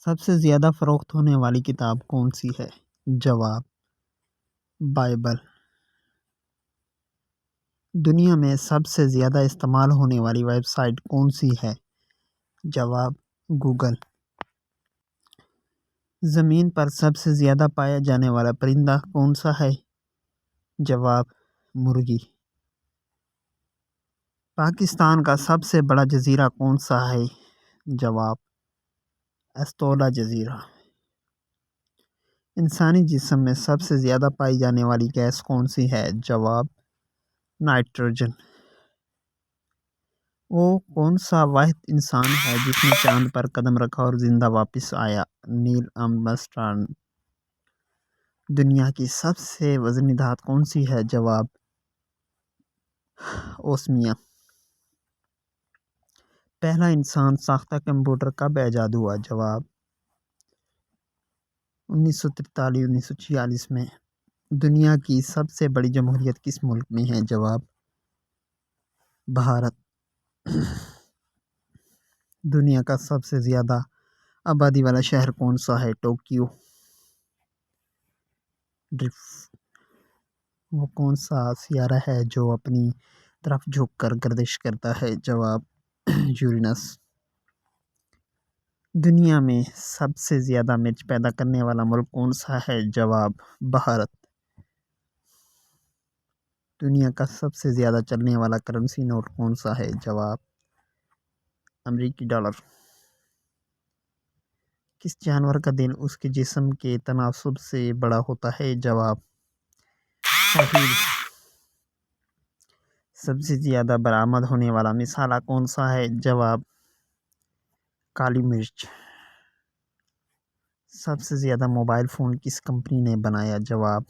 سب سے زیادہ فروخت ہونے والی کتاب کون سی ہے؟ جواب: بائبل۔ دنیا میں سب سے زیادہ استعمال ہونے والی ویب سائٹ کون سی ہے؟ جواب: گوگل۔ زمین پر سب سے زیادہ پایا جانے والا پرندہ کون سا ہے؟ جواب: مرغی۔ پاکستان کا سب سے بڑا جزیرہ کون سا ہے؟ جواب: استولا جزیرہ۔ انسانی جسم میں سب سے زیادہ پائی جانے والی گیس کون سی ہے؟ جواب: نائٹروجن۔ وہ کون سا واحد انسان ہے جس نے چاند پر قدم رکھا اور زندہ واپس آیا؟ نیل آرمسٹرانگ۔ دنیا کی سب سے وزنی دھات کون سی ہے؟ جواب: اوسمیا۔ پہلا انسان ساختہ کمپیوٹر کب ایجاد ہوا؟ جواب: 1943-1946 میں۔ دنیا کی سب سے بڑی جمہوریت کس ملک میں ہے؟ جواب: بھارت۔ دنیا کا سب سے زیادہ آبادی والا شہر کون سا ہے؟ ٹوکیو۔ وہ کون سا سیارہ ہے جو اپنی طرف جھک کر گردش کرتا ہے؟ جواب: یورینس۔ دنیا میں سب سے زیادہ مرچ پیدا کرنے والا ملک کون سا ہے؟ جواب: بھارت۔ دنیا کا سب سے زیادہ چلنے والا کرنسی نوٹ کون سا ہے؟ جواب: امریکی ڈالر۔ کس جانور کا دل اس کے جسم کے تناسب سے بڑا ہوتا ہے؟ جواب: فیل۔ سب سے زیادہ برآمد ہونے والا مصالحہ کون سا ہے؟ جواب: کالی مرچ۔ سب سے زیادہ موبائل فون کس کمپنی نے بنایا؟ جواب: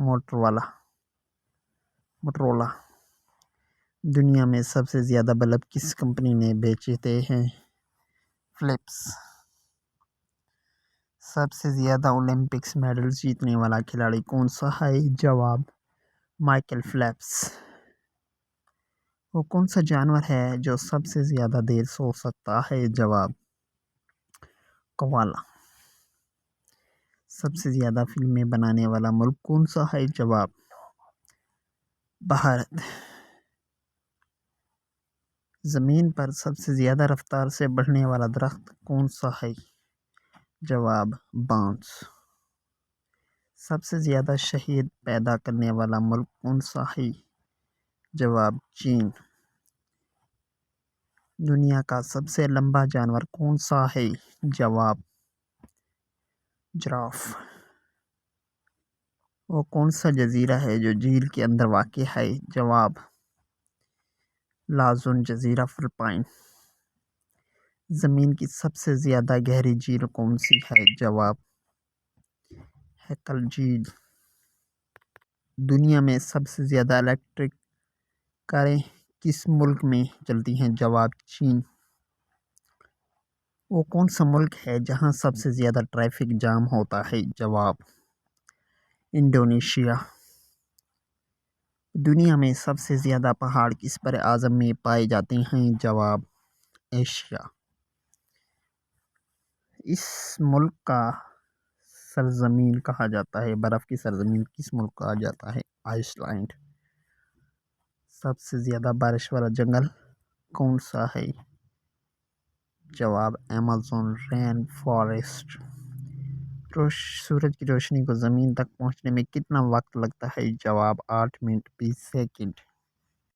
موٹرولا۔ دنیا میں سب سے زیادہ بلب کس کمپنی نے بیچتے ہیں؟ فلپس۔ سب سے زیادہ اولمپکس میڈلز جیتنے والا کھلاڑی کون سا ہے؟ جواب: مائیکل فیلپس۔ وہ کون سا جانور ہے جو سب سے زیادہ دیر سو سکتا ہے؟ جواب: کوالا۔ سب سے زیادہ فلمیں بنانے والا ملک کون سا ہے؟ جواب: بھارت۔ زمین پر سب سے زیادہ رفتار سے بڑھنے والا درخت کون سا ہے؟ جواب: بانس۔ سب سے زیادہ شہد پیدا کرنے والا ملک کون سا ہے؟ جواب: چین۔ دنیا کا سب سے لمبا جانور کون سا ہے؟ جواب: جراف۔ وہ کون سا جزیرہ ہے جو جھیل کے اندر واقع ہے؟ جواب: لازون جزیرہ فلپائن۔ زمین کی سب سے زیادہ گہری جھیل کون سی ہے؟ جواب: ہیکل جھیل۔ دنیا میں سب سے زیادہ الیکٹرک کاریں کس ملک میں چلتی ہیں؟ جواب: چین۔ وہ کون سا ملک ہے جہاں سب سے زیادہ ٹریفک جام ہوتا ہے؟ جواب: انڈونیشیا۔ دنیا میں سب سے زیادہ پہاڑ کس بر اعظم میں پائے جاتے ہیں؟ جواب: ایشیا۔ اس ملک کا سرزمین کہا جاتا ہے، برف کی سرزمین کس ملک کہا جاتا ہے؟ Ice land. سب سے زیادہ بارش والا جنگل کون سا ہے؟ جواب: ایمیزون رین فاریسٹ۔ سورج کی روشنی کو زمین تک پہنچنے میں کتنا وقت لگتا ہے؟ جواب: 8 منٹ 20 سیکنڈ۔